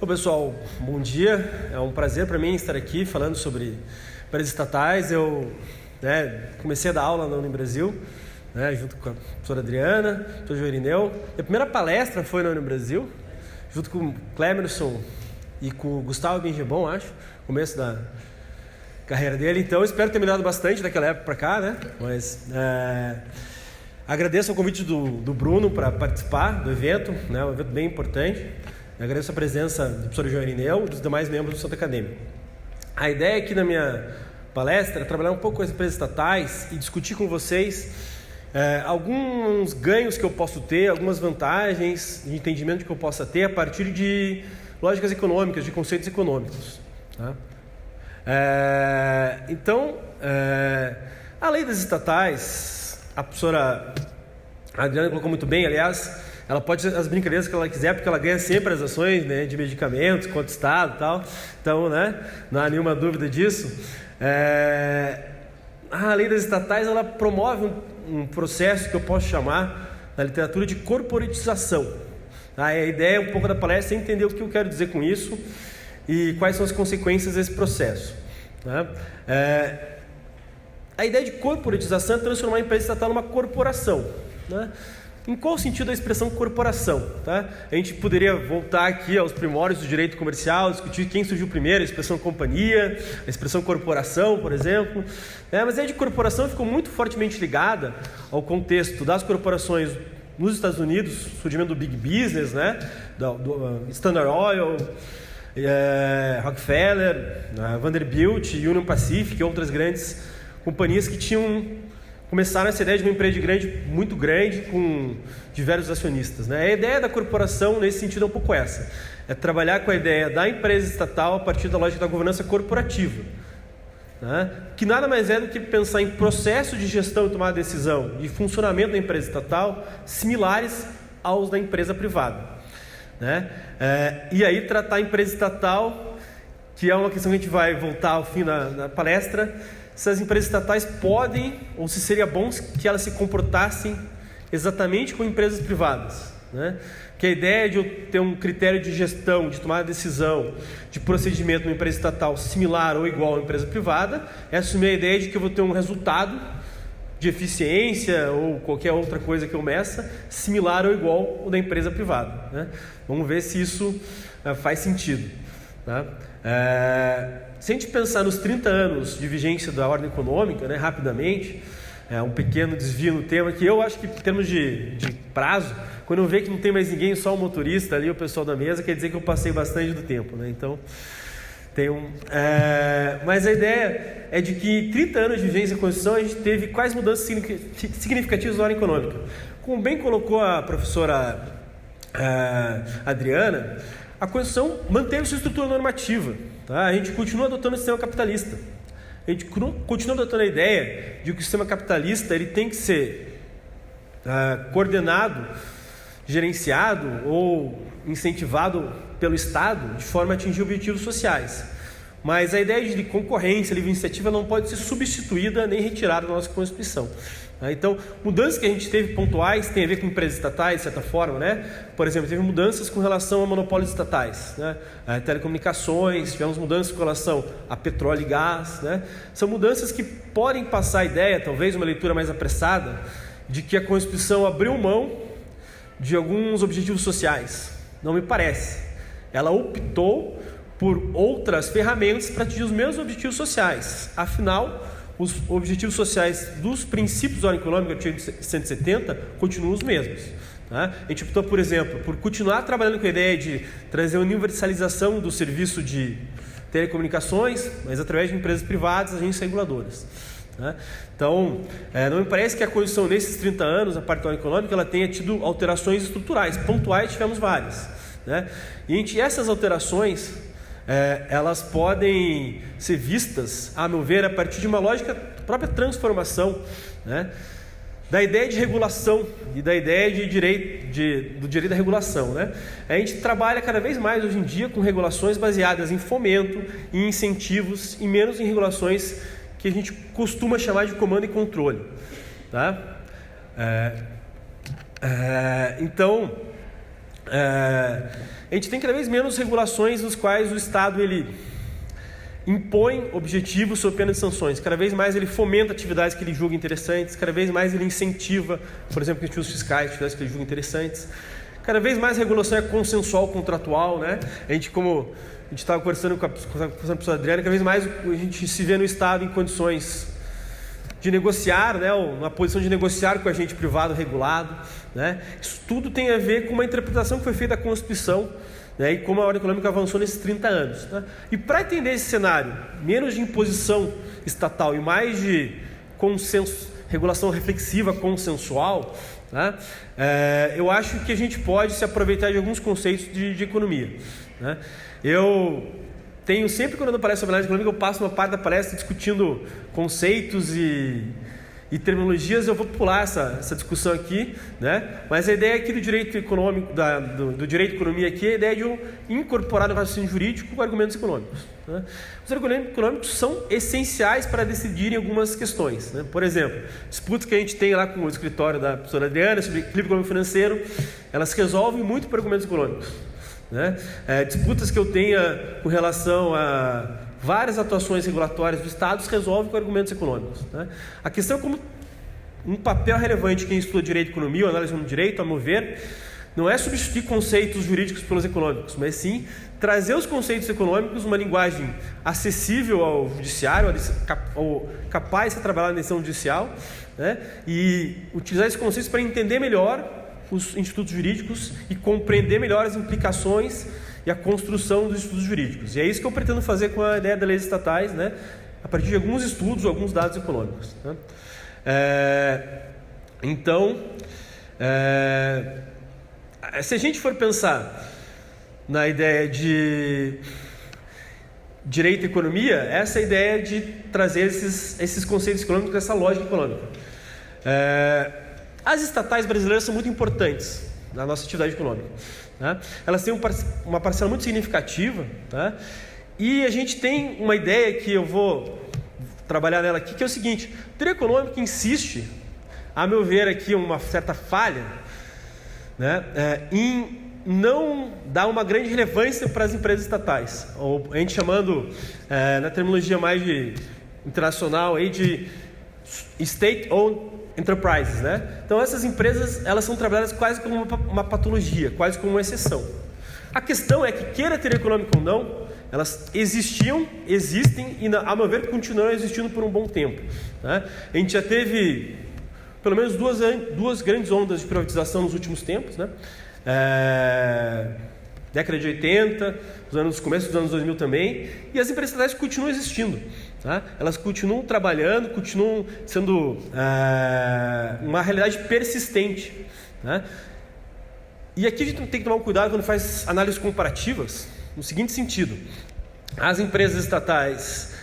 Bom, pessoal, bom dia. É um prazer para mim estar aqui falando sobre empresas estatais. Eu comecei a dar aula na Unibrasil, junto com a professora Adriana, professor João Irineu. Minha primeira palestra foi na Unibrasil, junto com o Clemerson e com o Gustavo Bengebon, acho, começo da carreira dele. Então, eu espero ter melhorado bastante daquela época para cá, né? Mas agradeço o convite do Bruno para participar do evento, né? Um evento bem importante. Agradeço a presença do professor João Irineu e dos demais membros do Centro Acadêmico. A ideia aqui na minha palestra é trabalhar um pouco com as empresas estatais e discutir com vocês alguns ganhos que eu posso ter, algumas vantagens de entendimento que eu possa ter a partir de lógicas econômicas, de conceitos econômicos. Tá? A lei das estatais, a professora Adriana colocou muito bem, aliás, ela pode fazer as brincadeiras que ela quiser, porque ela ganha sempre as ações, né, de medicamentos contra o Estado e tal. Então, não há nenhuma dúvida disso. A lei das estatais, ela promove um processo que eu posso chamar na literatura de corporatização. A ideia um pouco da palestra é entender o que eu quero dizer com isso e quais são as consequências desse processo. A ideia de corporatização é transformar a empresa estatal numa corporação. Em qual sentido a expressão corporação? Tá? A gente poderia voltar aqui aos primórdios do direito comercial, discutir quem surgiu primeiro, a expressão companhia, a expressão corporação, por exemplo. Mas a ideia de corporação ficou muito fortemente ligada ao contexto das corporações nos Estados Unidos, surgimento do Big Business, do Standard Oil, Rockefeller, Vanderbilt, Union Pacific e outras grandes companhias que começaram essa ideia de uma empresa muito grande, com diversos acionistas. A ideia da corporação, nesse sentido, é um pouco essa. É trabalhar com a ideia da empresa estatal a partir da lógica da governança corporativa. Que nada mais é do que pensar em processo de gestão e tomada de decisão de funcionamento da empresa estatal similares aos da empresa privada. E aí tratar a empresa estatal, que é uma questão que a gente vai voltar ao fim da palestra, se as empresas estatais podem, ou se seria bom que elas se comportassem exatamente como empresas privadas. Que a ideia de eu ter um critério de gestão, de tomar decisão, de procedimento numa empresa estatal similar ou igual a uma empresa privada, é assumir a ideia de que eu vou ter um resultado de eficiência ou qualquer outra coisa que eu meça, similar ou igual ao da empresa privada. Vamos ver se isso faz sentido. Se a gente pensar nos 30 anos de vigência da ordem econômica, rapidamente, um pequeno desvio no tema, que eu acho que em termos de prazo, quando eu ver que não tem mais ninguém, só o motorista ali, o pessoal da mesa, quer dizer que eu passei bastante do tempo. Então, mas a ideia é de que 30 anos de vigência da Constituição, a gente teve quais mudanças significativas na ordem econômica. Como bem colocou a professora Adriana, a Constituição manteve sua estrutura normativa. A gente continua adotando o sistema capitalista. A gente continua adotando a ideia de que o sistema capitalista ele tem que ser coordenado, gerenciado ou incentivado pelo Estado de forma a atingir objetivos sociais. Mas a ideia de concorrência, livre iniciativa, não pode ser substituída nem retirada da nossa Constituição. Então, mudanças que a gente teve pontuais tem a ver com empresas estatais, de certa forma, Por exemplo, teve mudanças com relação a monopólios estatais, telecomunicações, tivemos mudanças com relação a petróleo e gás, São mudanças que podem passar a ideia, talvez uma leitura mais apressada, de que a Constituição abriu mão de alguns objetivos sociais. Não me parece. Ela optou por outras ferramentas para atingir os mesmos objetivos sociais. Afinal, os objetivos sociais dos princípios da ordem econômica do artigo 170 continuam os mesmos. A gente optou, por exemplo, por continuar trabalhando com a ideia de trazer a universalização do serviço de telecomunicações, mas através de empresas privadas, agências reguladoras. Então, não me parece que a Constituição, nesses 30 anos, a parte da ordem econômica, ela tenha tido alterações estruturais. Pontuais tivemos várias. E essas alterações, elas podem ser vistas, a meu ver, a partir de uma lógica própria transformação, da ideia de regulação e da ideia de do direito da regulação. A gente trabalha cada vez mais hoje em dia com regulações baseadas em fomento, em incentivos e menos em regulações que a gente costuma chamar de comando e controle. Então, a gente tem cada vez menos regulações nos quais o Estado ele impõe objetivos sob pena de sanções. Cada vez mais ele fomenta atividades que ele julga interessantes, cada vez mais ele incentiva, por exemplo, incentivos fiscais, atividades que ele julga interessantes. Cada vez mais a regulação é consensual, contratual, né? Como a gente estava conversando com a professora Adriana, cada vez mais a gente se vê no Estado em condições de negociar, né? Uma posição de negociar com o agente privado regulado, né? Isso tudo tem a ver com uma interpretação que foi feita da Constituição, né? E como a ordem econômica avançou nesses 30 anos. Né? E para entender esse cenário, menos de imposição estatal e mais de consenso, regulação reflexiva, consensual, né? Eu acho que a gente pode se aproveitar de alguns conceitos de economia. Né? Eu tenho sempre, quando eu dou palestra sobre análise econômica, eu passo uma parte da palestra discutindo conceitos e terminologias. Eu vou pular essa discussão aqui, né? Mas a ideia aqui do direito econômico, do direito de economia aqui, é a ideia de incorporar no raciocínio jurídico argumentos econômicos. Né? Os argumentos econômicos são essenciais para decidirem algumas questões. Né? Por exemplo, disputas que a gente tem lá com o escritório da professora Adriana sobre equilíbrio econômico financeiro, elas resolvem muito por argumentos econômicos. Né? Disputas que eu tenha com relação a várias atuações regulatórias do Estado se resolvem com argumentos econômicos. Né? A questão é como um papel relevante quem estuda direito e economia, ou análise do direito, a meu ver, não é substituir conceitos jurídicos pelos econômicos, mas sim trazer os conceitos econômicos numa linguagem acessível ao judiciário, ou capaz de trabalhar na decisão judicial, né? E utilizar esses conceitos para entender melhor os institutos jurídicos e compreender melhor as implicações e a construção dos estudos jurídicos. E é isso que eu pretendo fazer com a ideia das leis estatais, né? A partir de alguns estudos, alguns dados econômicos. Né? Se a gente for pensar na ideia de direito e economia, essa é a ideia de trazer esses conceitos econômicos, essa lógica econômica. As estatais brasileiras são muito importantes na nossa atividade econômica. Né? Elas têm uma parcela muito significativa, né? E a gente tem uma ideia que eu vou trabalhar nela aqui, que é o seguinte: o direito econômico insiste, a meu ver aqui uma certa falha, né? Em não dar uma grande relevância para as empresas estatais, ou a gente chamando na terminologia mais internacional aí de state-owned enterprises, né? Então essas empresas, elas são trabalhadas quase como uma patologia, quase como uma exceção. A questão é que, queira ter econômico ou não, elas existem e, a meu ver, continuarão existindo por um bom tempo. Né? A gente já teve pelo menos duas grandes ondas de privatização nos últimos tempos, né? Década de 80, começo dos anos 2000 também, e as empresas estatais continuam existindo. Tá? Elas continuam trabalhando, continuam sendo uma realidade persistente. Né? E aqui a gente tem que tomar um cuidado quando faz análises comparativas, no seguinte sentido: as empresas estatais,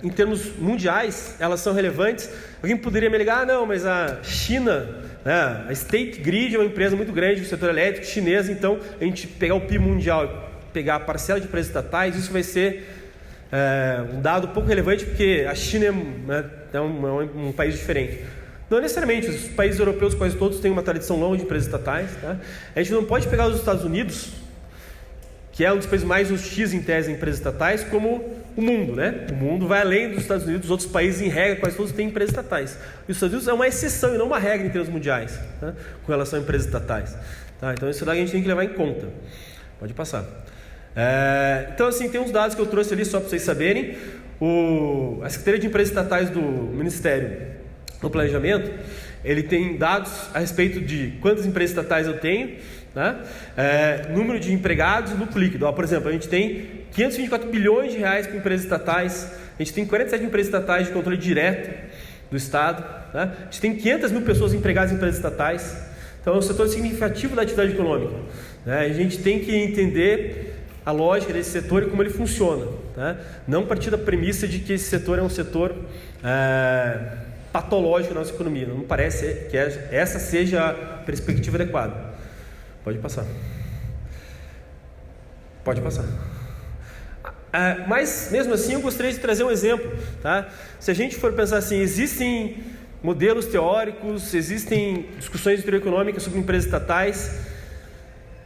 em termos mundiais, elas são relevantes. Alguém poderia me ligar: não, mas a China, né, a State Grid é uma empresa muito grande do setor elétrico chinesa, então a gente pegar o PIB mundial e pegar a parcela de empresas estatais, isso vai ser um dado pouco relevante, porque a China é um país diferente. Não necessariamente, os países europeus quase todos têm uma tradição longa de empresas estatais. Tá? A gente não pode pegar os Estados Unidos, que é um dos países mais hostis em tese em empresas estatais, como o mundo. Né? O mundo vai além dos Estados Unidos, os outros países em regra quase todos têm empresas estatais. E os Estados Unidos é uma exceção e não uma regra em termos mundiais, tá? Com relação a empresas estatais. Tá? Então isso daí a gente tem que levar em conta. Pode passar. Então assim, tem uns dados que eu trouxe ali só para vocês saberem. A Secretaria de Empresas Estatais do Ministério do Planejamento, ele tem dados a respeito de quantas empresas estatais eu tenho, né? Número de empregados e lucro líquido. Por exemplo, a gente tem 524 bilhões de reais para empresas estatais, a gente tem 47 empresas estatais de controle direto do Estado, né? A gente tem 500 mil pessoas empregadas em empresas estatais. Então é um setor significativo da atividade econômica, né? A gente tem que entender a lógica desse setor e como ele funciona, né? Não partir da premissa de que esse setor é um setor patológico na nossa economia. Não me parece que essa seja a perspectiva adequada. Pode passar. Pode passar. Mas mesmo assim eu gostaria de trazer um exemplo, tá? Se a gente for pensar assim, existem modelos teóricos, existem discussões de teoria econômica sobre empresas estatais,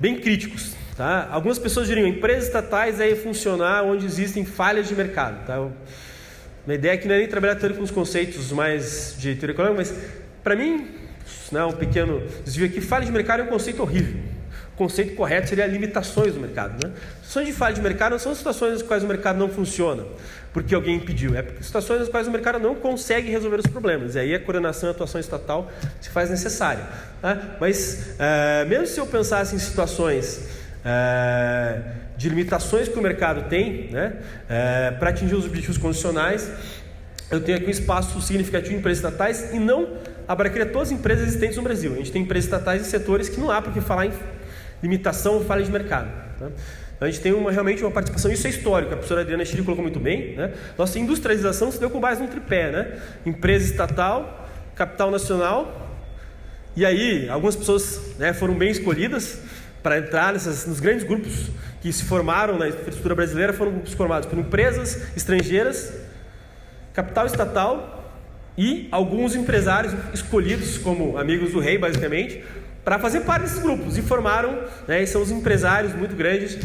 bem críticos. Tá? Algumas pessoas diriam, empresas estatais é funcionar onde existem falhas de mercado. Tá? Uma ideia que não é nem trabalhar tanto com os conceitos mais de teoria econômica, mas para mim, né, um pequeno desvio aqui, falha de mercado é um conceito horrível. O conceito correto seria limitações do mercado. Né? Situações de falha de mercado não são situações nas quais o mercado não funciona porque alguém impediu, é situações nas quais o mercado não consegue resolver os problemas, e aí a coordenação e a atuação estatal se faz necessária. Tá? Mas, mesmo se eu pensasse em situações de limitações que o mercado tem, né, para atingir os objetivos condicionais, eu tenho aqui um espaço significativo em empresas estatais e não abarcaria todas as empresas existentes no Brasil. A gente tem empresas estatais em setores que não há por que falar em limitação ou falha de mercado. Tá? Então a gente tem realmente uma participação, isso é histórico, a professora Adriana Chiri colocou muito bem. Né? Nossa industrialização se deu com base num tripé, né? Empresa estatal, capital nacional, e aí algumas pessoas, né, foram bem escolhidas para entrar nos grandes grupos que se formaram na infraestrutura brasileira, foram grupos formados por empresas estrangeiras, capital estatal e alguns empresários escolhidos como amigos do rei, basicamente, para fazer parte desses grupos, e formaram, né, e são os empresários muito grandes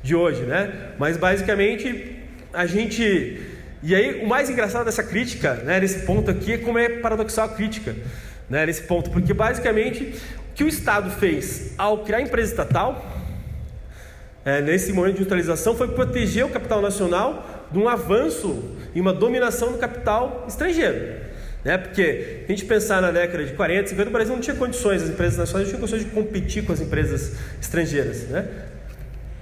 de hoje, né? Mas basicamente a gente... E aí o mais engraçado dessa crítica, né, nesse ponto aqui, é como é paradoxal a crítica, né, nesse ponto, porque basicamente o que o Estado fez ao criar a empresa estatal, nesse momento de industrialização, foi proteger o capital nacional de um avanço e uma dominação do capital estrangeiro. Né? Porque a gente pensar na década de 40, 50, o Brasil não tinha condições, as empresas nacionais não tinham condições de competir com as empresas estrangeiras. Né?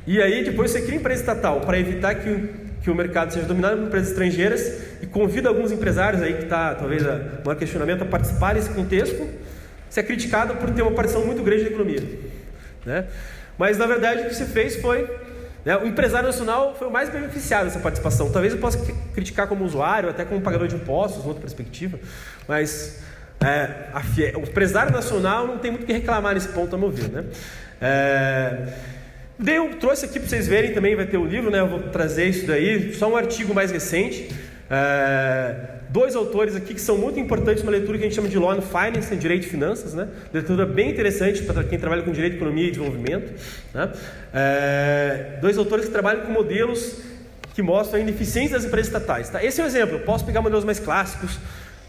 E aí depois você cria empresa estatal para evitar que o mercado seja dominado por empresas estrangeiras e convida alguns empresários aí que está, talvez, o maior questionamento, a participar desse contexto. Você é criticado por ter uma participação muito grande da economia. Né? Mas na verdade o que você fez foi... Né, o empresário nacional foi o mais beneficiado dessa participação. Talvez eu possa criticar como usuário, até como pagador de impostos, outra perspectiva, mas o empresário nacional não tem muito o que reclamar nesse ponto, a meu ver. Né? Eu trouxe aqui para vocês verem, também vai ter o livro, né? Eu vou trazer isso daí, só um artigo mais recente. Dois autores aqui que são muito importantes, uma leitura que a gente chama de Law and Finance, Direito e Finanças, né? Leitura bem interessante para quem trabalha com Direito, Economia e Desenvolvimento. Né? Dois autores que trabalham com modelos que mostram a ineficiência das empresas estatais. Tá? Esse é um exemplo, eu posso pegar modelos mais clássicos,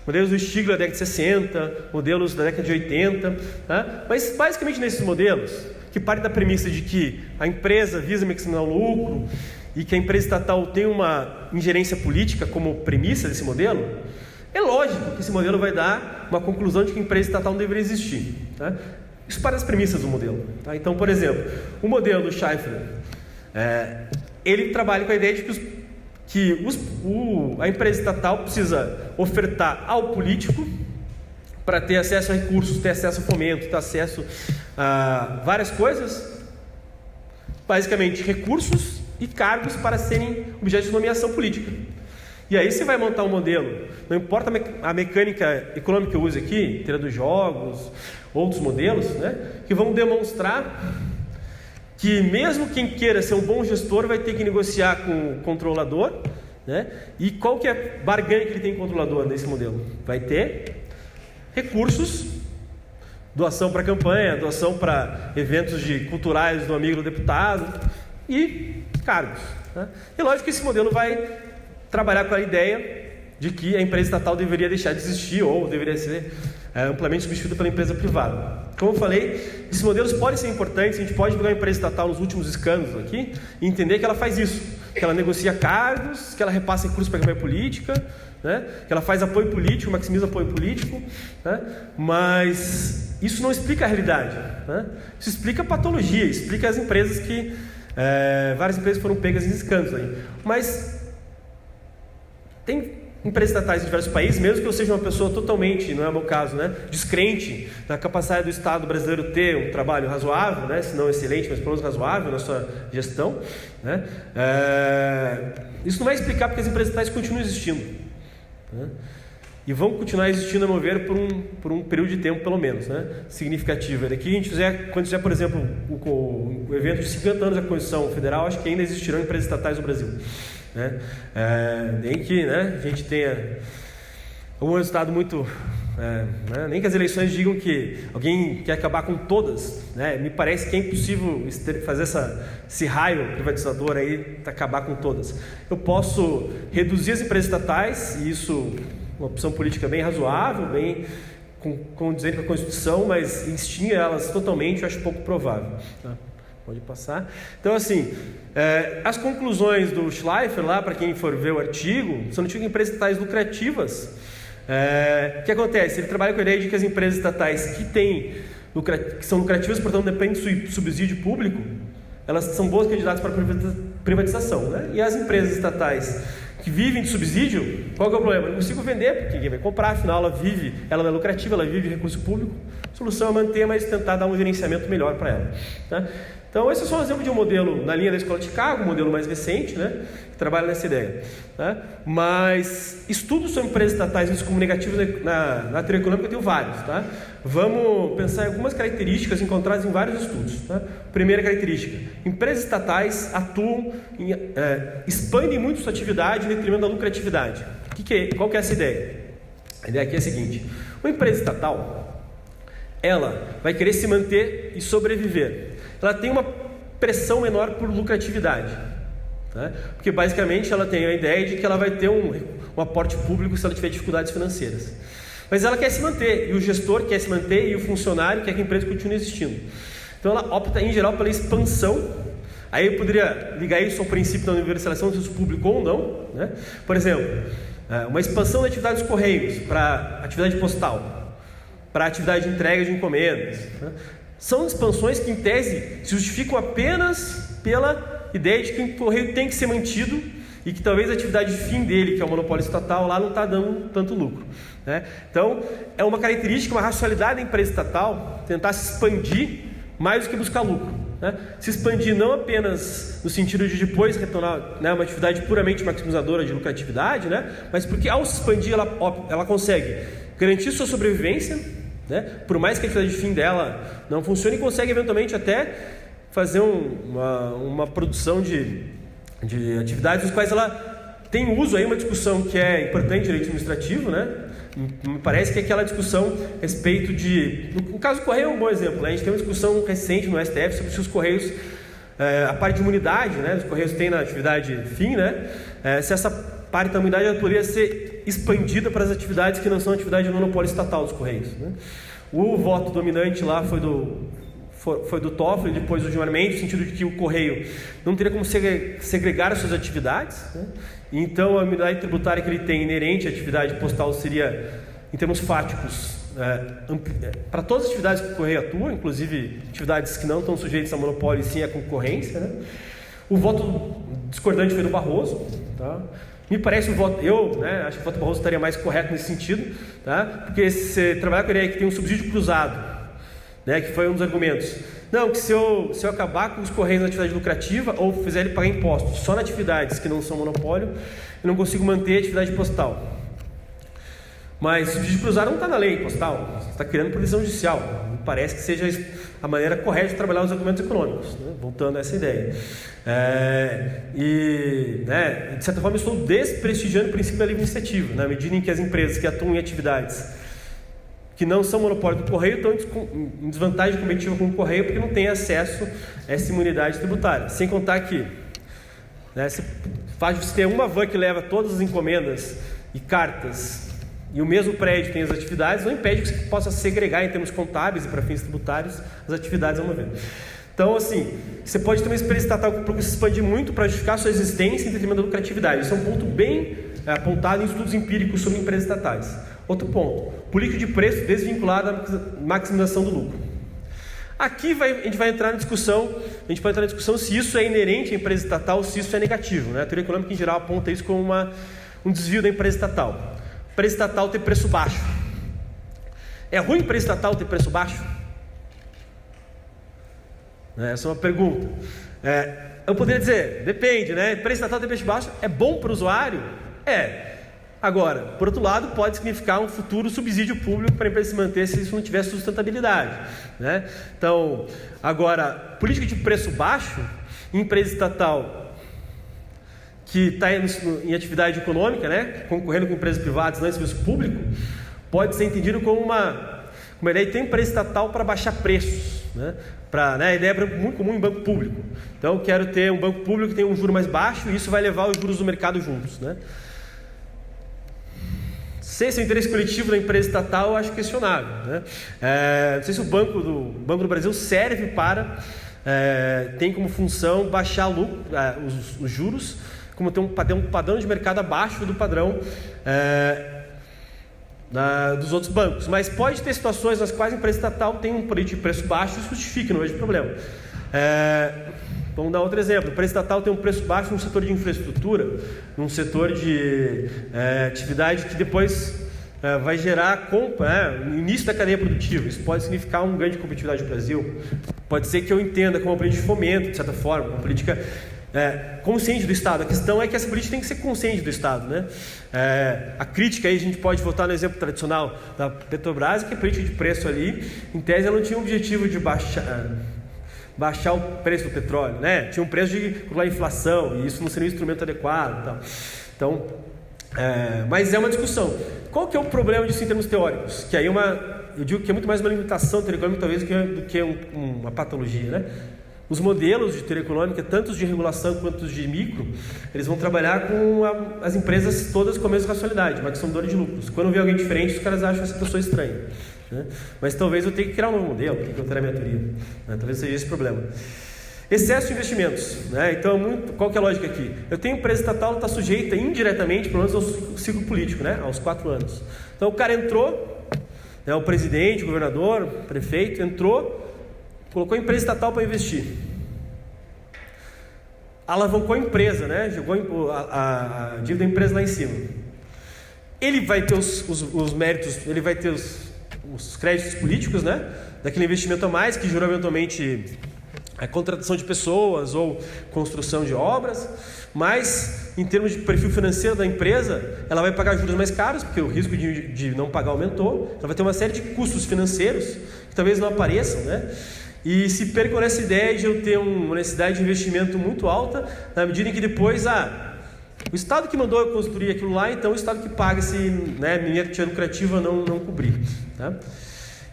modelos do Stigler da década de 60, modelos da década de 80, tá? Mas basicamente nesses modelos, que partem da premissa de que a empresa visa maximizar o lucro, e que a empresa estatal tem uma ingerência política como premissa desse modelo, é lógico que esse modelo vai dar uma conclusão de que a empresa estatal não deveria existir. Tá? Isso para as premissas do modelo. Tá? Então, por exemplo, o modelo do Schaeffler, ele trabalha com a ideia de que a empresa estatal precisa ofertar ao político para ter acesso a recursos, ter acesso a fomento, ter acesso a várias coisas, basicamente recursos e cargos para serem objeto de nomeação política. E aí você vai montar um modelo, não importa a mecânica econômica que eu use aqui, teoria dos jogos, outros modelos, né, que vão demonstrar que mesmo quem queira ser um bom gestor vai ter que negociar com o controlador, né, e qual que é a barganha que ele tem com o controlador nesse modelo? Vai ter recursos, doação para campanha, doação para eventos culturais do amigo do deputado e cargos. Né? E lógico que esse modelo vai trabalhar com a ideia de que a empresa estatal deveria deixar de existir ou deveria ser amplamente substituída pela empresa privada. Como eu falei, esses modelos podem ser importantes, a gente pode pegar a empresa estatal nos últimos escândalos aqui e entender que ela faz isso, que ela negocia cargos, que ela repassa recursos para a campanha política, né? Que ela faz apoio político, maximiza apoio político, né? Mas isso não explica a realidade. Né? Isso explica a patologia, explica as empresas que várias empresas foram pegas em escândalos aí. Mas tem empresas estatais em diversos países, mesmo que eu seja uma pessoa totalmente, não é o meu caso, né, descrente da capacidade do Estado brasileiro ter um trabalho razoável, né, se não excelente, mas pelo menos razoável na sua gestão, né, isso não vai explicar porque as empresas estatais continuam existindo, né, e vão continuar existindo, a meu ver, por um período de tempo, pelo menos, né, significativo. Daqui a gente quando fizer, por exemplo, o evento de 50 anos da Constituição Federal, acho que ainda existirão empresas estatais no Brasil. Né? Nem que, né, a gente tenha um resultado muito Nem que as eleições digam que alguém quer acabar com todas, né? Me parece que é impossível fazer esse raio privatizador aí, acabar com todas. Eu posso reduzir as empresas estatais, e isso é uma opção política bem razoável, bem condizente com a Constituição, mas extinguir elas totalmente eu acho pouco provável. Tá? Pode passar. Então, assim, as conclusões do Schleifer, lá, para quem for ver o artigo, são de empresas estatais lucrativas. O que acontece? Ele trabalha com a ideia de que as empresas estatais que são lucrativas, portanto, dependem de subsídio público, elas são boas candidatas para privatização, né? E as empresas estatais que vivem de subsídio, qual que é o problema? Eu não consigo vender, porque ninguém vai comprar, afinal ela é lucrativa, ela vive de recurso público. A solução é manter, mas tentar dar um gerenciamento melhor para ela. Tá? Então, esse é só um exemplo de um modelo na linha da Escola de Chicago, um modelo mais recente, né, que trabalha nessa ideia. Tá? Mas estudos sobre empresas estatais e como negativos na teoria econômica eu tenho vários. Tá? Vamos pensar em algumas características encontradas em vários estudos. Tá? Primeira característica: empresas estatais atuam, expandem muito sua atividade em detrimento da lucratividade. Qual que é essa ideia? A ideia aqui é a seguinte: uma empresa estatal, ela vai querer se manter e sobreviver. Ela tem uma pressão menor por lucratividade, tá? Porque basicamente ela tem a ideia de que ela vai ter um aporte público se ela tiver dificuldades financeiras. Mas ela quer se manter, e o gestor quer se manter, e o funcionário quer que a empresa continue existindo. Então ela opta em geral pela expansão. Aí eu poderia ligar isso ao princípio da universalização, se isso público ou não, né? Por exemplo, uma expansão da atividade dos correios para atividade postal, para atividade de entrega de encomendas, né? São expansões que, em tese, se justificam apenas pela ideia de que o correio tem que ser mantido e que talvez a atividade de fim dele, que é o monopólio estatal, lá não está dando tanto lucro, né? Então, é uma característica, uma racionalidade da empresa estatal tentar se expandir mais do que buscar lucro, né? Se expandir não apenas no sentido de depois retornar, né, uma atividade puramente maximizadora de lucratividade, né, mas porque ao se expandir ela consegue garantir sua sobrevivência, né? Por mais que a atividade de fim dela não funcione, consegue eventualmente até fazer uma produção de atividades nas quais ela tem uso aí, uma discussão que é importante, direito administrativo, né? Me parece que é aquela discussão a respeito de... No caso do Correio é um bom exemplo, né? A gente tem uma discussão recente no STF sobre se os Correios, a parte de imunidade, né, os Correios têm na atividade fim, né? Se essa parte da imunidade ela poderia ser expandida para as atividades que não são atividade de monopólio estatal dos Correios, né? O voto dominante lá foi do Toffoli, depois do Gilmar Mendes, no sentido de que o Correio não teria como segregar as suas atividades, né? Então a imunidade tributária que ele tem inerente à atividade postal seria, em termos fáticos, para todas as atividades que o Correio atua, inclusive atividades que não estão sujeitas a monopólio e sim à concorrência, né? O voto discordante foi do Barroso, tá? Me parece acho que o voto do Barroso estaria mais correto nesse sentido, tá? Porque se trabalhar com a ideia que tem um subsídio cruzado, né, que foi um dos argumentos, não, que se eu acabar com os Correios na atividade lucrativa ou fizer ele pagar impostos só nas atividades que não são monopólio, eu não consigo manter a atividade postal. Mas o subsídio cruzado não está na lei postal, você está criando provisão judicial. Me parece que seja a maneira correta de trabalhar os argumentos econômicos, né? Voltando a essa ideia. De certa forma, eu estou desprestigiando o princípio da livre iniciativa, na medida em que as empresas que atuam em atividades que não são monopólio do Correio estão em desvantagem competitiva com o Correio porque não têm acesso a essa imunidade tributária. Sem contar que, né, você ter uma van que leva todas as encomendas e cartas e o mesmo prédio tem as atividades, não impede que você possa segregar em termos contábeis e para fins tributários as atividades ao uma vez. Então, assim, você pode ter uma empresa estatal que se expande muito para justificar sua existência em detrimento da lucratividade. Isso é um ponto bem apontado em estudos empíricos sobre empresas estatais. Outro ponto: política de preço desvinculada da maximização do lucro. Aqui a gente vai entrar na discussão, se isso é inerente à empresa estatal ou se isso é negativo, né? A teoria econômica em geral aponta isso como um desvio da empresa estatal. A empresa estatal ter preço baixo. É ruim a empresa estatal ter preço baixo? Essa é uma pergunta. Eu poderia dizer, depende, né? A empresa estatal ter preço baixo é bom para o usuário? Agora, por outro lado, pode significar um futuro subsídio público para a empresa se manter se isso não tiver sustentabilidade, né? Então, agora, política de preço baixo, empresa estatal que está em atividade econômica, né, concorrendo com empresas privadas, não em serviço público, pode ser entendido como uma ideia de ter empresa estatal para baixar preços, né? A ideia é muito comum em banco público. Então, eu quero ter um banco público que tem um juro mais baixo e isso vai levar os juros do mercado juntos, né? Se esse é o interesse coletivo da empresa estatal, eu acho questionável, né? Não sei se o Banco do Brasil serve para, tem como função baixar os juros, como ter um padrão de mercado abaixo do padrão dos outros bancos. Mas pode ter situações nas quais a empresa estatal tem um político de preço baixo e justifica, não vejo problema. Vamos dar outro exemplo. A empresa estatal tem um preço baixo no setor de infraestrutura, num setor de atividade que depois vai gerar no início da cadeia produtiva. Isso pode significar um ganho de competitividade do Brasil. Pode ser que eu entenda como uma política de fomento, de certa forma, uma política consciente do Estado. A questão é que essa política tem que ser consciente do Estado, né? A crítica aí, a gente pode voltar no exemplo tradicional da Petrobras, que a política de preço ali, em tese, ela não tinha o objetivo de baixar o preço do petróleo, né? Tinha um preço de controlar a inflação, e isso não seria um instrumento adequado e tal. Então, mas é uma discussão. Qual que é o problema disso em termos teóricos? Que aí eu digo que é muito mais uma limitação teoria econômica, talvez, do que uma patologia, né? Os modelos de teoria econômica, tanto os de regulação quanto os de micro, eles vão trabalhar com as empresas todas com a mesma racionalidade, maximizador de lucros. Quando vê alguém diferente, os caras acham essa pessoa estranha, né? Mas talvez eu tenha que criar um novo modelo, tenho que alterar a minha teoria, né? Talvez seja esse o problema. Excesso de investimentos, né? Então, qual que é a lógica aqui? Eu tenho empresa estatal, está sujeita indiretamente, pelo menos ao ciclo político, né? Aos 4 anos. Então, o cara entrou, né? O presidente, o governador, o prefeito, entrou, colocou a empresa estatal para investir, alavancou a empresa, né? Jogou a dívida da empresa lá em cima. Ele vai ter os méritos, ele vai ter os créditos políticos, né? Daquele investimento a mais que gerou eventualmente a contratação de pessoas ou construção de obras, mas em termos de perfil financeiro da empresa, ela vai pagar juros mais caros, porque o risco de não pagar aumentou. Ela vai ter uma série de custos financeiros que talvez não apareçam, né? E se percam nessa ideia de eu ter uma necessidade de investimento muito alta, na medida em que depois o Estado que mandou eu construir aquilo lá, então o Estado que paga se, né, minha atividade lucrativa não cobrir, tá?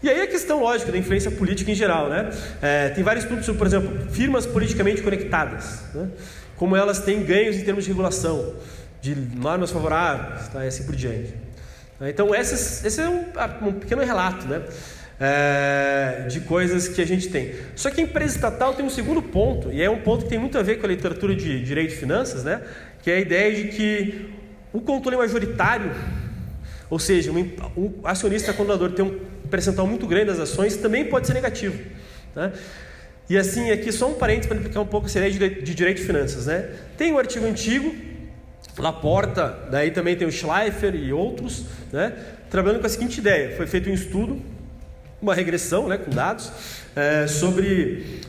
E aí a questão lógica da influência política em geral, né? Tem vários estudos sobre, por exemplo, firmas politicamente conectadas, né? Como elas têm ganhos em termos de regulação, de normas favoráveis, tá? E assim por diante. Então esse é um pequeno relato, né? De coisas que a gente tem. Só que a empresa estatal tem um segundo ponto, e é um ponto que tem muito a ver com a literatura de direito e finanças, né? Que é a ideia de que o controle majoritário, ou seja, um acionista controlador tem um percentual muito grande das ações, também pode ser negativo, né? E assim, aqui só um parênteses para explicar um pouco essa ideia de direito e finanças, né? Tem um artigo antigo, Laporta, daí também tem o Schleifer e outros, né? Trabalhando com a seguinte ideia: foi feito um estudo, uma regressão, né, com dados, sobre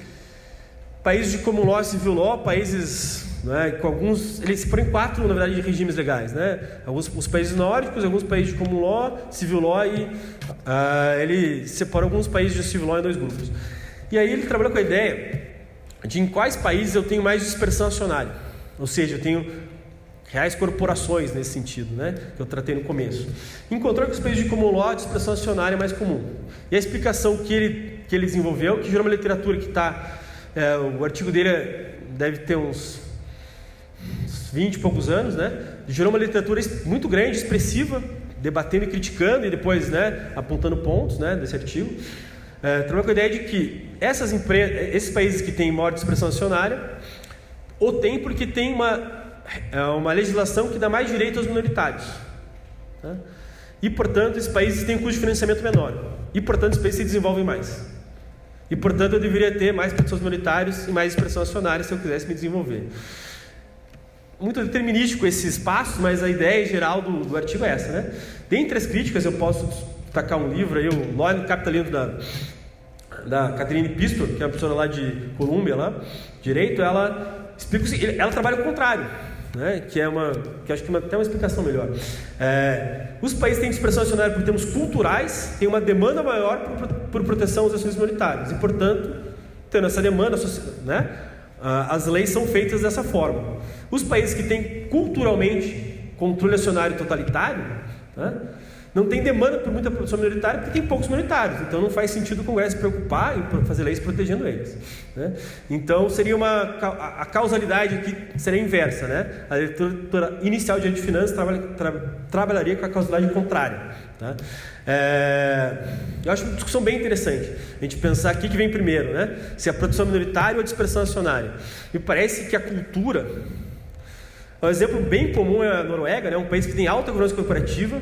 países de common law e civil law, países, né, com alguns, eles se põem 4, na verdade, de regimes legais, né? Os países nórdicos, alguns países de common law, civil law, e ele separa alguns países de civil law em 2 grupos. E aí ele trabalha com a ideia de em quais países eu tenho mais dispersão acionária, ou seja, eu tenho reais corporações nesse sentido, né, que eu tratei no começo. Encontrou que os países de common law a dispersão acionária é mais comum. E a explicação que ele desenvolveu, que gerou uma literatura que está, o artigo dele deve ter uns 20 e poucos anos, né? Gerou uma literatura muito grande, expressiva, debatendo e criticando e depois, né, apontando pontos, né, desse artigo. Trabalha com a ideia de que esses países que têm maior dispersão acionária ou tem porque tem uma legislação que dá mais direito aos minoritários, tá? E portanto esses países têm um custo de financiamento menor, e portanto esses países se desenvolvem mais, e portanto eu deveria ter mais pessoas minoritários e mais expressão acionária se eu quisesse me desenvolver. Muito determinístico esse espaço, mas a ideia geral do artigo é essa, né? Dentre as críticas eu posso destacar um livro aí, o Law and Capitalism da Catherine Pistor, que é uma professora lá de Colômbia, lá, direito. Ela explica o seguinte, ela trabalha o contrário, né? Que acho que até uma explicação melhor. Os países têm dispersão acionária por termos culturais, têm uma demanda maior por proteção aos acionistas minoritários, e portanto, tendo essa demanda, né, as leis são feitas dessa forma. Os países que têm culturalmente controle acionário totalitário, né, Não tem demanda por muita produção minoritária porque tem poucos minoritários, então não faz sentido o Congresso se preocupar em fazer leis protegendo eles, né? Então seria a causalidade aqui seria inversa, né? A leitura inicial de direito de finanças trabalharia com a causalidade contrária, tá? Eu acho uma discussão bem interessante a gente pensar aqui que vem primeiro, né? Se a produção minoritária ou a dispersão acionária. Me parece que a cultura, um exemplo bem comum é a Noruega, né? Um país que tem alta governança corporativa,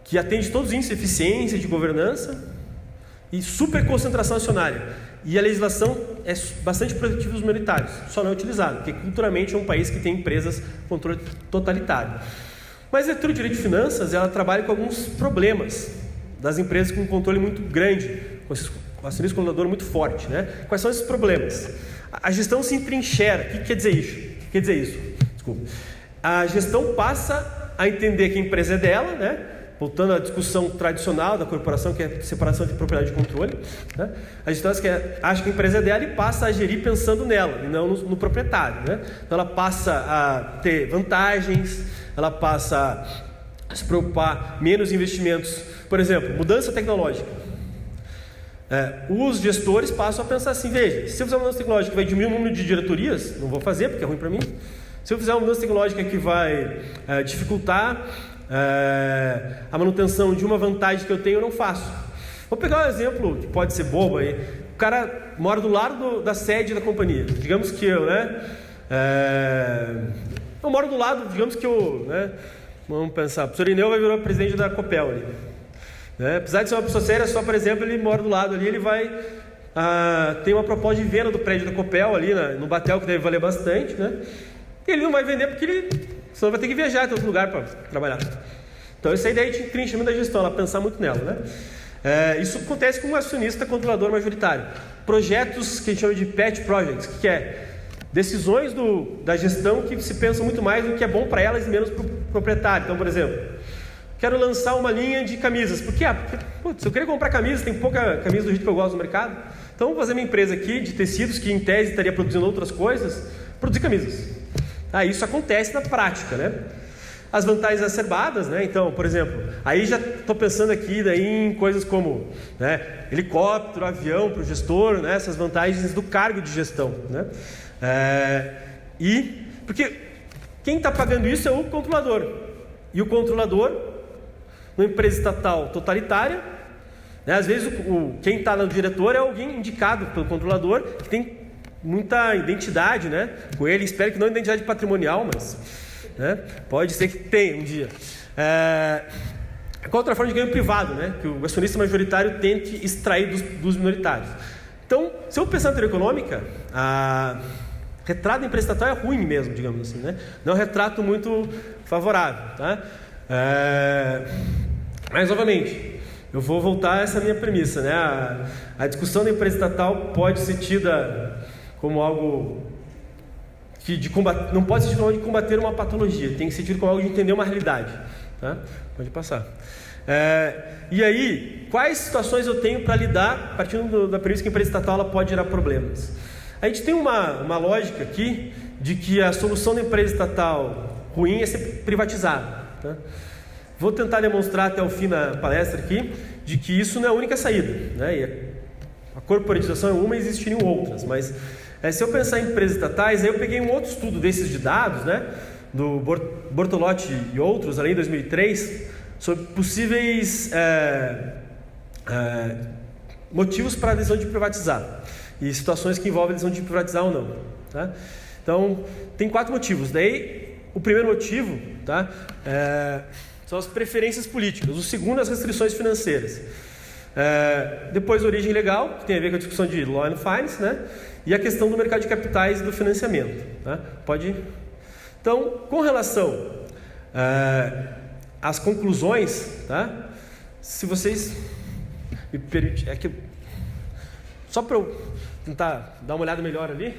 que atende todos os índices de eficiência, de governança e super concentração acionária. E a legislação é bastante protetiva dos minoritários, só não é utilizada, porque culturalmente é um país que tem empresas com controle totalitário. Mas a leitura de direito de finanças, ela trabalha com alguns problemas das empresas com um controle muito grande, com acionista controlador muito forte, né? Quais são esses problemas? A gestão se entrincheira. O que quer dizer isso? Desculpa. A gestão passa a entender que a empresa é dela, né? Voltando à discussão tradicional da corporação, que é separação de propriedade e controle, né? A gestão acha que a empresa é dela e passa a gerir pensando nela, e não no proprietário, né? Então ela passa a ter vantagens, ela passa a se preocupar menos em investimentos. Por exemplo, mudança tecnológica. Os gestores passam a pensar assim, veja, se eu fizer uma mudança tecnológica que vai diminuir o número de diretorias, não vou fazer porque é ruim para mim. Se eu fizer uma mudança tecnológica que vai dificultar a manutenção de uma vantagem que eu tenho, eu não faço. Vou pegar um exemplo que pode ser bobo aí. O cara mora do lado da sede da companhia. Digamos que eu, né? Eu moro do lado, digamos que eu, né? Vamos pensar, o professor Ineu vai virar presidente da Copel ali, né? Apesar de ser uma pessoa séria, só por exemplo, ele mora do lado ali, ele vai ter uma proposta de venda do prédio da Copel ali no Batel, que deve valer bastante, né? E ele não vai vender porque senão vai ter que viajar em outro lugar para trabalhar. Então essa é a ideia de preenchimento da gestão, ela pensar muito nela, né? Isso acontece com um acionista controlador majoritário. Projetos que a gente chama de pet projects, que é decisões da gestão que se pensam muito mais no que é bom para elas e menos para o proprietário. Então, por exemplo, quero lançar uma linha de camisas. Por quê? Porque se eu querer comprar camisas, tem pouca camisa do jeito que eu gosto no mercado. Então, vou fazer minha empresa aqui de tecidos, que em tese estaria produzindo outras coisas, produzir camisas. Isso acontece na prática, né? As vantagens exacerbadas, né? Então, por exemplo, aí já estou pensando aqui daí em coisas como, né, helicóptero, avião para o gestor, né? Essas vantagens do cargo de gestão, né? Porque quem está pagando isso é o controlador. E o controlador, numa empresa estatal totalitária, né, às vezes quem está no diretor é alguém indicado pelo controlador, que tem muita identidade, né, com ele. Espero que não identidade patrimonial, mas, né, pode ser que tenha um dia. Qual outra forma de ganho privado, né, que o acionista majoritário tente extrair dos minoritários. Então, se eu pensar na teoria econômica, retrato da empresa estatal é ruim mesmo, digamos assim, né? Não é um retrato muito favorável, tá? Mas, novamente, eu vou voltar a essa minha premissa, né? A discussão da empresa estatal pode ser tida como algo que não pode ser tido como algo de combater uma patologia, tem que ser tido como algo de entender uma realidade, tá? Pode passar. E aí, quais situações eu tenho para lidar, partindo da premissa que a empresa estatal ela pode gerar problemas? A gente tem uma lógica aqui de que a solução da empresa estatal ruim é ser privatizada, tá? Vou tentar demonstrar até o fim da palestra aqui de que isso não é a única saída, né? E a corporatização é uma e existiriam outras, mas se eu pensar em empresas estatais, aí eu peguei um outro estudo desses de dados, né? Do Bortolotti e outros, ali em 2003, sobre possíveis motivos para a decisão de privatizar e situações que envolvem a decisão de privatizar ou não, tá? Então, tem 4 motivos. Daí, o primeiro motivo, tá, são as preferências políticas. O segundo, as restrições financeiras. Depois, a origem legal, que tem a ver com a discussão de Law and Finance, né? E a questão do mercado de capitais e do financiamento, tá? Então, com relação às conclusões, tá? Se vocês me permitem, só para eu tentar dar uma olhada melhor ali.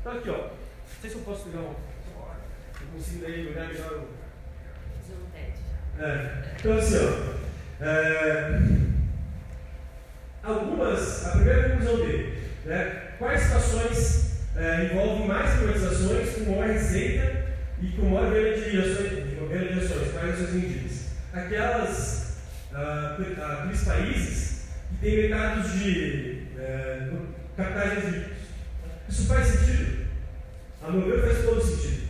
Então aqui, ó. Não sei se eu posso pegar eu consigo aí olhar melhor Então assim, ó. A primeira conclusão dele, né? Quais situações envolvem mais privatizações com maior receita e com maior venda de ações, quais ações vendidas? aqueles países que têm mercados de capitais líquidos. Isso faz sentido? A meu ver, faz todo sentido.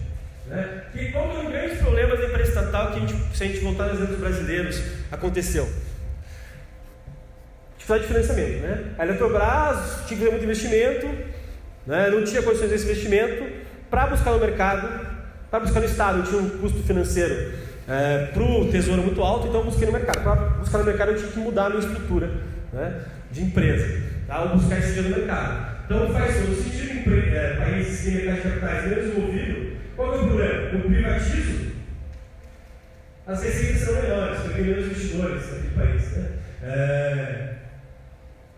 Né? E qual é o grande problema da empresa estatal que, se a gente voltar nos exemplos brasileiros, aconteceu? Dificuldade de financiamento. Né? A Eletrobras tinha que fazer muito investimento, né? Não tinha condições desse investimento. Para buscar no mercado, para buscar no Estado, tinha um custo financeiro para o tesouro muito alto, então eu busquei no mercado. Para buscar no mercado, eu tinha que mudar a minha estrutura, né, de empresa, tá? Ou buscar esse dinheiro no mercado. Então faz todo sentido em países que têm mercado de capitais menos desenvolvido. Qual é o problema? Eu privatizo, as receitas são melhores, porque tem menos investidores naquele país. Né?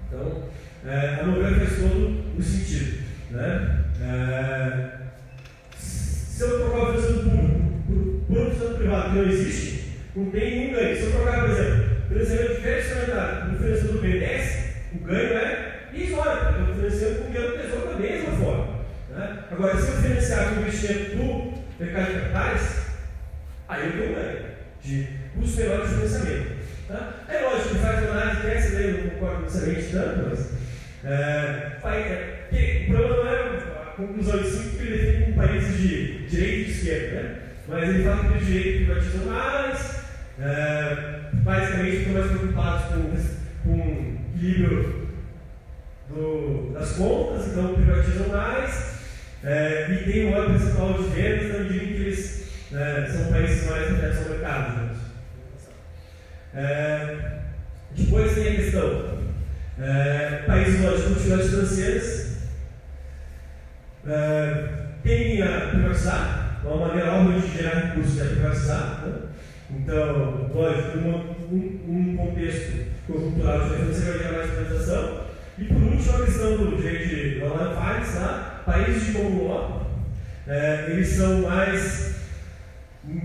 Então, a meu ver faz todo o sentido. Né? Se eu trocar o financiamento público por um financiamento privado que não existe, não tem nenhum ganho. Se eu trocar, por exemplo, financiamento de crédito orçamentário por financiamento do BNDES, o ganho é irrisório, porque eu financiamento com o dinheiro do Tesouro da mesma forma. Né? Agora, se eu financiar com o investimento do mercado de capitais, aí eu tenho um ganho de custo menor de financiamento. Tá? É lógico que faz uma análise dessa, daí eu não concordo necessariamente tanto, mas o problema não é a conclusão de 5 que ele defende com países de direita e de esquerda, né? Mas ele fala que os direitos privatizam mais, basicamente estão mais preocupados com o equilíbrio das contas, então privatizam mais, e tem um maior percentual de vendas na medida em que eles são países mais abertos ao mercado. Depois tem a questão países lógicos com dificuldades financeiras tendem a privatizar, uma maneira óbvia de gerar recursos é privatizar. Né? Então, lógico, um contexto conjuntural de financeiro vai gerar mais privatização. E por último, a questão do direito de online finance, tá? Países de common law, eles são mais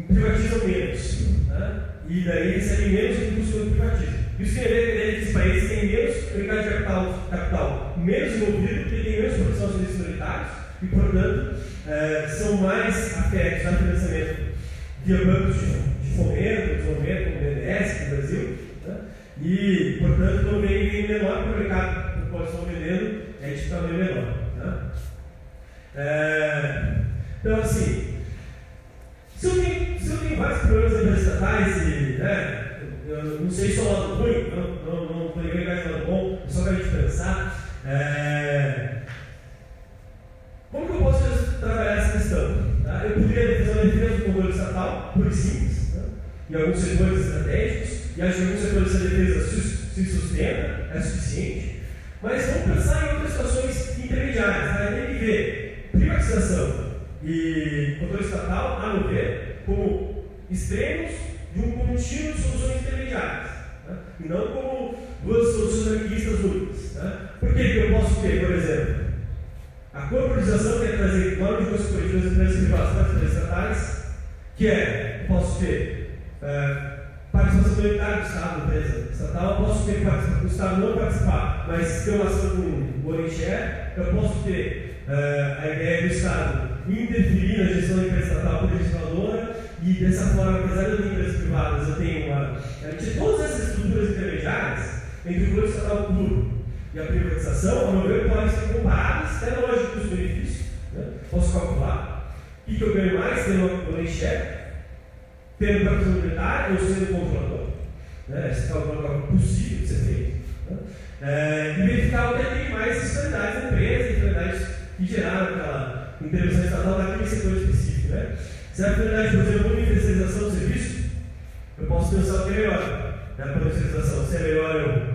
privatizam menos, né? E daí recebem menos recursos quando privatizam. Isso tem a ver com a ideia que esses países têm menos mercado de capital menos envolvido, porque tem menos produção de serviços prioritários e, portanto, são mais afetos ao financiamento via bancos de fomento, desenvolvimento, como o BNDES, no Brasil, né? E, portanto, quando vem menor para o mercado que pode estar vendendo, a gente está bem menor. Né? Então, assim, se eu tenho vários problemas em empresas estatais e, eu não sei se é o lado ruim, não estou ligando mais no lado bom, só para a gente pensar, como que eu posso trabalhar essa questão? Tá? Eu poderia fazer uma defesa do controle estatal, pura e simples, né? Em alguns setores estratégicos, e acho que em alguns setores essa defesa se sustenta, é suficiente, mas vamos pensar em outras situações intermediárias. Tá? Tem que ver privatização e controle estatal, a meu ver, como extremos de um contínuo de soluções intermediárias, né? E não como duas soluções anarquistas únicas. Né? Por que eu posso ter, por exemplo, a corporatização que é trazer normas de coletivas das empresas privadas para as empresas estatais, que eu posso ter participação prioritária do Estado na empresa estatal, eu posso ter o Estado não participar, mas ter uma ação com o Golden Share, eu posso ter a ideia do Estado interferir na gestão da empresa estatal por legisladora, e dessa forma, apesar de eu ter empresas privadas, eu tenho todas essas estruturas intermediárias entre o controle estatal puro e a privatização, a meu ver, podem ser comparadas, até na lógica dos benefícios. Né? Posso calcular o que eu ganho mais tendo uma Golden Share, tendo participação militar ou sendo controlador. Né? Esse cálculo é possível de ser feito. Né? E verificar o que tem mais externalidades da empresa, externalidades que geraram aquela intervenção estatal naquele setor específico. Né? Se a finalidade, por exemplo, universalização do serviço, eu posso pensar o que é melhor. Né? A universalização, se é melhor eu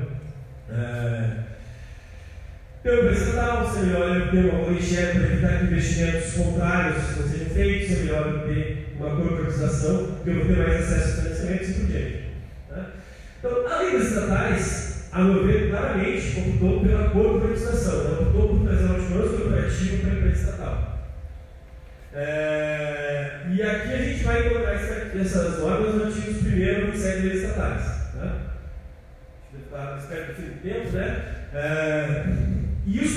ter uma empresa estatal, se é melhor eu ter uma Golden Share para evitar que investimentos contrários não sejam feitos, se é melhor eu ter uma corporatização, porque eu vou ter mais acesso a financiamento e assim por diante. Né? Então, além das estatais, a meu ver, claramente optou pela corporatização, ela optou por trazer uma finança corporativa para a empresa estatal. E aqui a gente vai colocar essas normas no artigo 1º do 7 leis estatais. Né? Espero que tenha tempo, né? E os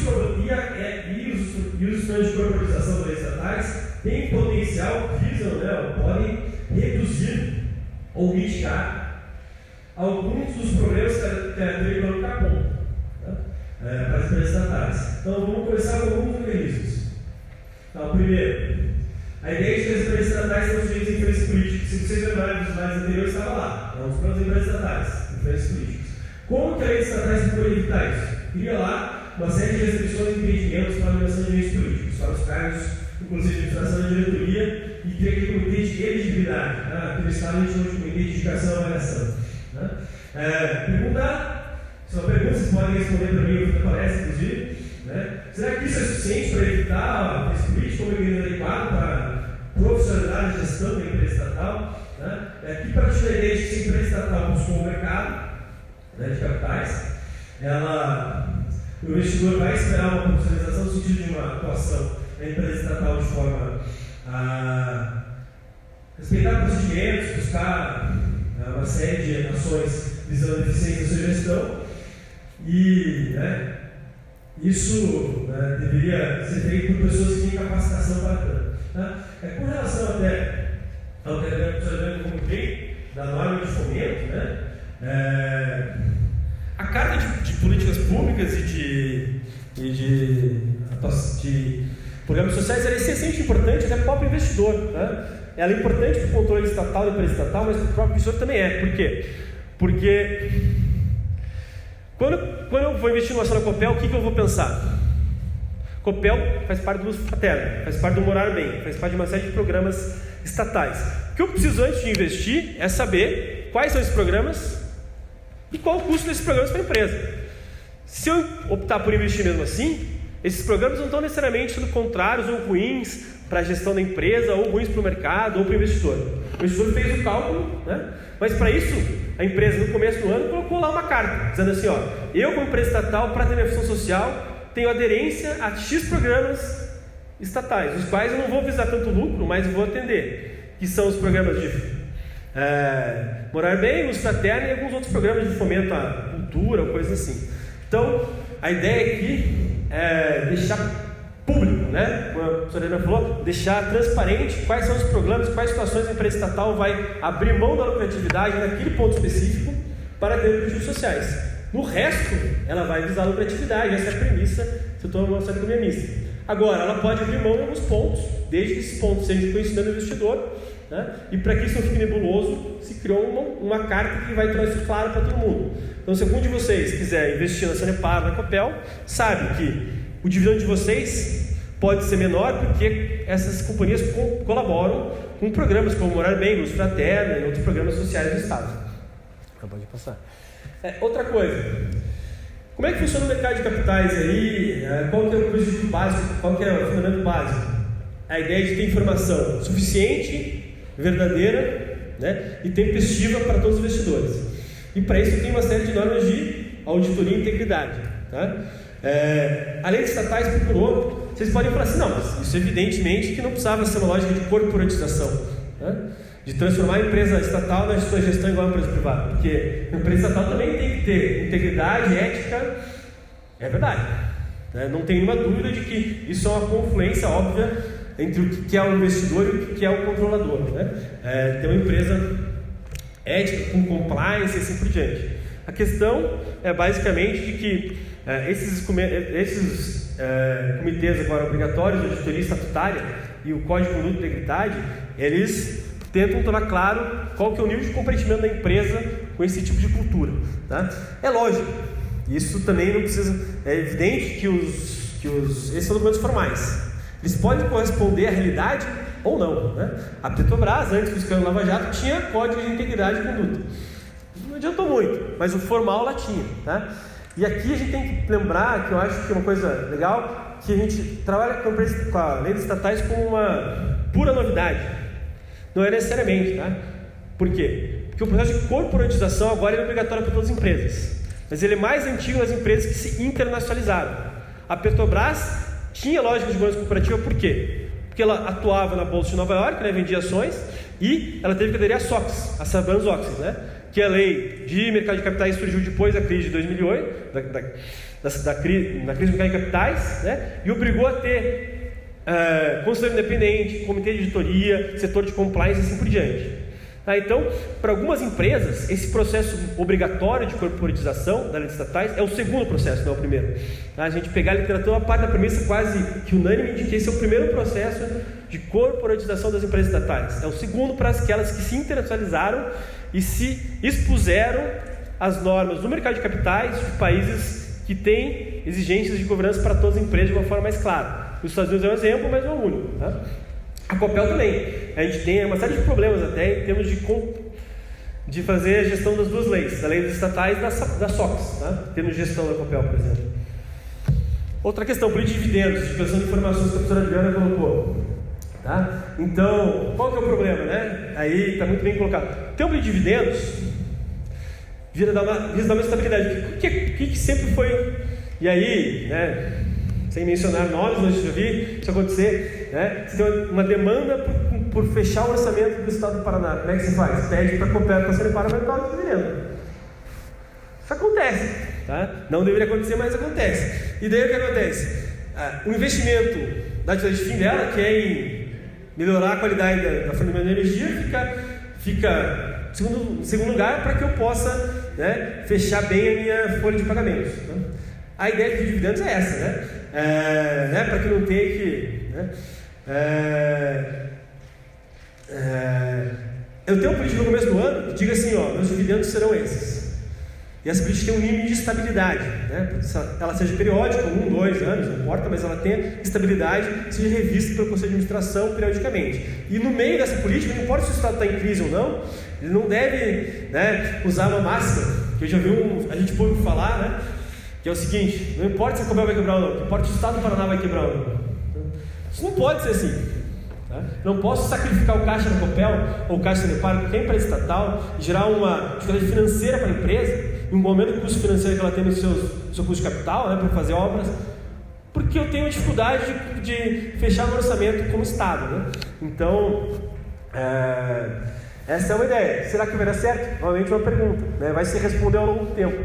estudos de corporatização das leis estatais têm potencial, visam, né, podem reduzir ou mitigar alguns dos problemas que a teoria econômica aponta, né, para as empresas estatais. Então, vamos começar com alguns mecanismos. Então, primeiro, a ideia de que as empresas estatais são sujeitas a interesses políticos. Se vocês lembrarem dos slides anteriores, estava lá. Então, os problemas das empresas estatais, interesses políticos. Como que a lei de estatais procura evitar isso? Cria lá uma série de restrições e impedimentos para a nomeação de meios políticos, para os cargos, inclusive de administração da diretoria, e cria aquele comitê de elegibilidade. Aqui no Estado a gente chama de comitê de indicação e avaliação. São perguntas que vocês podem responder para mim na palestra, inclusive. Será que isso é suficiente para evitar esse político como mecanismo adequado para profissionalizar a gestão da empresa estatal? Aqui, para tirar a ideia de que se a empresa estatal buscou um mercado de capitais, o investidor vai esperar uma profissionalização no sentido de uma atuação da empresa estatal de forma a respeitar procedimentos, buscar uma série de ações visando a eficiência da sua gestão, e isso deveria ser feito por pessoas que têm capacitação para tanto. Com relação até ao que a professora como bem da norma de fomento, a carta de políticas públicas e de programas sociais é essencialmente importante até para o próprio investidor. Ela é importante para o controle estatal da empresa estatal, mas para o próprio investidor também é. Por quê? Porque quando eu vou investir numa ação da Copel, o que eu vou pensar? Copel faz parte do Fraterno, faz parte do Morar Bem, faz parte de uma série de programas estatais. O que eu preciso antes de investir é saber quais são esses programas e qual o custo desses programas para a empresa. Se eu optar por investir mesmo assim, esses programas não estão necessariamente sendo contrários ou ruins para a gestão da empresa, ou ruins para o mercado, ou para o investidor. O investidor fez o cálculo, mas para isso, a empresa no começo do ano colocou lá uma carta, dizendo assim, eu como empresa estatal, para ter minha função social, tenho aderência a X programas estatais, os quais eu não vou visar tanto lucro, mas vou atender, que são os programas de Morar Bem, Luz Fraterna e alguns outros programas de fomento à cultura, ou coisas assim. Então, a ideia aqui é deixar público, como a professora Helena falou, deixar transparente quais são os programas, quais situações a empresa estatal vai abrir mão da lucratividade naquele ponto específico para ter objetivos sociais. No resto, ela vai visar a lucratividade, essa é a premissa do setor avançado de economia mista. Agora, ela pode abrir mão em alguns pontos, desde que esse ponto seja de conhecimento do investidor, e para que isso não fique nebuloso, se criou uma carta que vai tornar isso claro para todo mundo. Então, se algum de vocês quiser investir na Sanepar, na Copel, sabe que o dividendo de vocês pode ser menor porque essas companhias colaboram com programas como Morar Bem, Luz Fraterna e outros programas sociais do Estado. Pode passar. Outra coisa, como é que funciona o mercado de capitais aí? Qual que é o princípio básico? Qual que é o fundamento básico? A ideia de ter informação suficiente, verdadeira, e tempestiva para todos os investidores. E para isso tem uma série de normas de auditoria e integridade. A lei de estatais procurou, vocês podem falar assim, não, mas isso evidentemente que não precisava ser uma lógica de corporatização, de transformar a empresa estatal na sua gestão igual a empresa privada, porque a empresa estatal também tem que ter integridade, ética, é verdade, não tem nenhuma dúvida de que isso é uma confluência óbvia entre o que é o investidor e o que é o controlador, ter uma empresa ética, com compliance e assim por diante. A questão é basicamente de que esses comitês agora obrigatórios de auditoria estatutária e o Código de Conduta e Integridade, eles tentam tornar claro qual que é o nível de comprometimento da empresa com esse tipo de cultura. É lógico, isso também não precisa, é evidente que esses são documentos formais, eles podem corresponder à realidade ou não. A Petrobras, antes do escândalo Lava Jato, tinha Código de Integridade e Conduta. Não adiantou muito, mas o formal ela tinha. E aqui a gente tem que lembrar, que eu acho que é uma coisa legal, que a gente trabalha com a lei dos estatais como uma pura novidade. Não é necessariamente, Por quê? Porque o processo de corporatização agora é obrigatório para todas as empresas, mas ele é mais antigo nas empresas que se internacionalizaram. A Petrobras tinha lógica de governança corporativa, por quê? Porque ela atuava na Bolsa de Nova York, vendia ações, e ela teve que aderir à SOX, a Sarbanes-Oxley, que a lei de mercado de capitais surgiu depois da crise de 2008, da crise do mercado de capitais, e obrigou a ter conselheiro independente, comitê de auditoria, setor de compliance e assim por diante. Então, para algumas empresas, esse processo obrigatório de corporatização das leis estatais é o segundo processo, não é o primeiro. A gente pegar a literatura, a parte da premissa quase que unânime de que esse é o primeiro processo de corporatização das empresas estatais. É o segundo para aquelas que se internacionalizaram e se expuseram às normas do mercado de capitais de países que têm exigências de governança para todas as empresas de uma forma mais clara. Os Estados Unidos é um exemplo, mas não é o único. Tá? A Copel também. A gente tem uma série de problemas até em termos de fazer a gestão das duas leis, da lei dos estatais e da SOX, tá? Em termos de gestão da Copel, por exemplo. Outra questão, política de dividendos, de gestão de informações que a professora Adriana colocou. Tá? Então, qual que é o problema, né? Aí está muito bem colocado. Tem um política de dividendos, visa dar uma estabilidade. O que sempre foi... E aí, né, sem mencionar nomes, mas eu já vi isso acontecer, né? Você tem uma demanda por fechar o orçamento do Estado do Paraná. Como é que se faz? Pede para a Copel para ser parlamentar o dividendo. Isso acontece, tá? Não deveria acontecer, mas acontece. E daí o que acontece? O investimento da atividade de fim dela, que é em melhorar a qualidade da fornecimento de energia, fica em segundo lugar para que eu possa, né, fechar bem a minha folha de pagamentos. Tá? A ideia de dividendos é essa, né? Para que não tenha que... Né? Eu tenho uma política no começo do ano que diga assim, meus dividendos serão esses. E essa política tem um mínimo de estabilidade, né? Ela seja periódica, 1, 2 anos, não importa, mas ela tenha estabilidade, seja revista pelo Conselho de Administração periodicamente. E no meio dessa política, não importa se o Estado está em crise ou não, ele não deve, né, usar uma máxima, que eu já vi a gente pôde falar, né? Que é o seguinte: não importa se a Copel vai quebrar ou não importa se o Estado do Paraná vai quebrar ou não. Isso não pode ser assim, tá? Não posso sacrificar o caixa da Copel ou o caixa da Sanepar, porque é empresa estatal, e gerar uma dificuldade financeira para a empresa, em um momento do custo financeiro que ela tem no seu custo de capital, né, para fazer obras, porque eu tenho dificuldade de fechar o orçamento como Estado, né? Então, essa é uma ideia. Será que vai dar certo? Novamente uma pergunta, né? Vai se responder ao longo do tempo.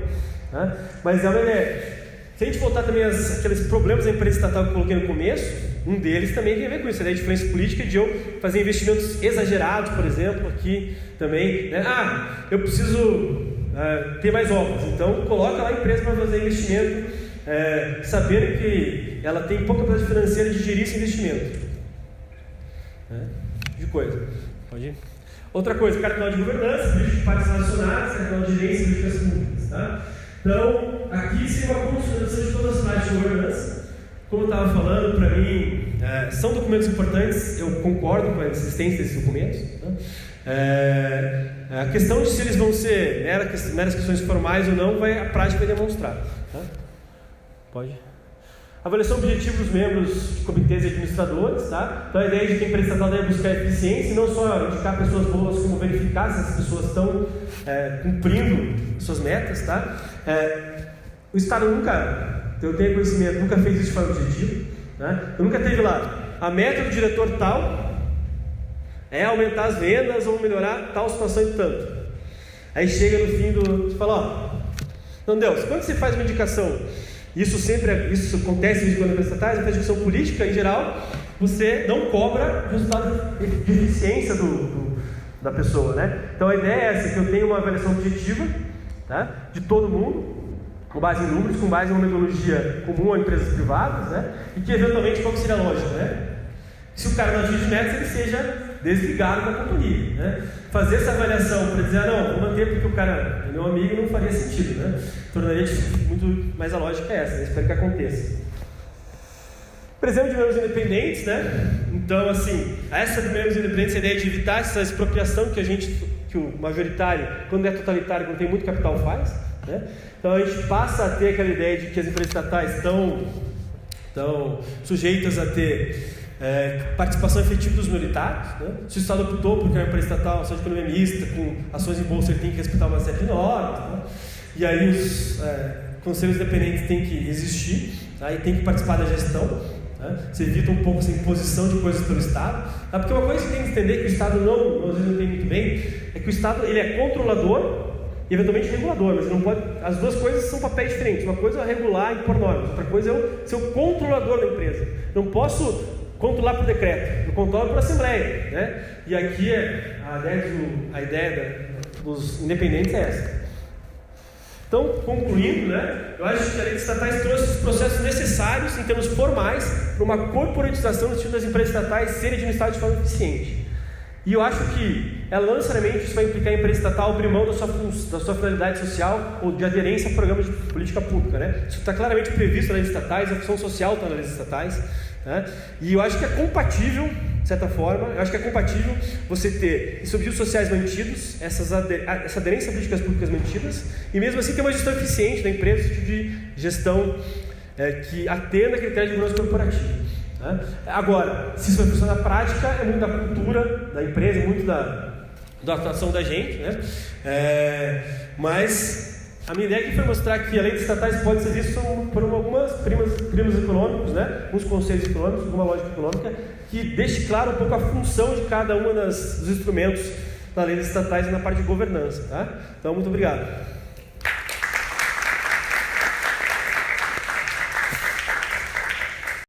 Mas é uma ideia. Se a gente voltar também aqueles problemas da empresa estatal que eu coloquei no começo, um deles também tem a ver com isso, né? A diferença política de eu fazer investimentos exagerados, por exemplo, aqui também, né? Eu preciso ter mais obras, então coloca lá a empresa para fazer investimento, sabendo que ela tem pouca capacidade financeira de gerir esse investimento, de coisa. Pode ir. Outra coisa, cartão de governança, política de partes relacionadas, cartão de gerência e políticas públicas, tá? Então, aqui seria uma consolidação de todas as partes de governança. Como eu estava falando, para mim, são documentos importantes, eu concordo com a existência desses documentos. A questão de se eles vão ser meras questões formais ou não, a prática vai demonstrar. Tá? Pode. Avaliação objetiva dos membros de comitês e administradores. Tá? Então, a ideia de que a empresa estatal deve buscar eficiência, e não só indicar pessoas boas, como verificar se as pessoas estão cumprindo suas metas. Tá? O Estado nunca, eu tenho conhecimento, nunca fez isso de forma objetiva. Né? Eu nunca teve lá a meta do diretor tal é aumentar as vendas ou melhorar tal situação de tanto. Aí chega no fim você fala, não, Deus, quando você faz uma indicação, isso acontece quando empresas estatais, a indicação política em geral, você não cobra o resultado de eficiência da pessoa, né? Então a ideia é essa, que eu tenho uma avaliação objetiva, tá? De todo mundo, com base em números, com base em uma metodologia comum a empresas privadas, né? E que eventualmente qual seria a lógica, né? Se o cara não atinge metas, ele seja desligado da companhia, né? Fazer essa avaliação para dizer, não, vou manter porque o cara é meu amigo, não faria sentido, né? Tornaria muito mais a lógica é essa, né? Espero que aconteça. Preservo de membros independentes, né? Então, assim, essa de membros independentes, a ideia de evitar essa expropriação que o majoritário, quando é totalitário, quando tem muito capital, faz, né? Então a gente passa a ter aquela ideia de que as empresas estatais estão sujeitas a ter participação efetiva dos minoritários, né? Se o Estado optou porque é uma empresa estatal, só de economia mista, com ações em bolsa, ele tem que respeitar uma série de normas, né? E aí os conselhos independentes têm que existir, tá? E tem que participar da gestão, né? Você evita um pouco essa imposição de coisas pelo Estado, tá? Porque uma coisa que tem que entender que o Estado às vezes não tem muito bem, é que o Estado ele é controlador e eventualmente regulador, mas não pode, as duas coisas são papéis diferentes. Uma coisa é regular e impor normas, outra coisa é eu ser o controlador da empresa. Não posso controlar por decreto, eu controlo por assembleia, né? E aqui a ideia dos independentes é essa. Então, concluindo, né, eu acho que a lei de estatais trouxe os processos necessários em termos formais para uma corporatização do estilo das empresas estatais serem administradas de forma eficiente. E eu acho que, não necessariamente, isso vai implicar a empresa estatal abrir mão da sua finalidade social ou de aderência a programas de política pública, né? Isso está claramente previsto nas leis estatais, a função social está nas leis estatais, né? E eu acho que é compatível, de certa forma, você ter esses objetivos sociais mantidos, essa aderência a políticas públicas mantidas, e mesmo assim ter uma gestão eficiente da empresa, de gestão que atenda a critérios de governança corporativa. Agora, se isso vai funcionar na prática, é muito da cultura da empresa, muito da atuação da gente, né? Mas a minha ideia aqui foi mostrar que a lei de estatais pode ser vista por algumas primos econômicos, né? Uns conselhos econômicos, alguma lógica econômica, que deixe claro um pouco a função de cada um dos instrumentos da lei de estatais na parte de governança. Tá? Então, muito obrigado.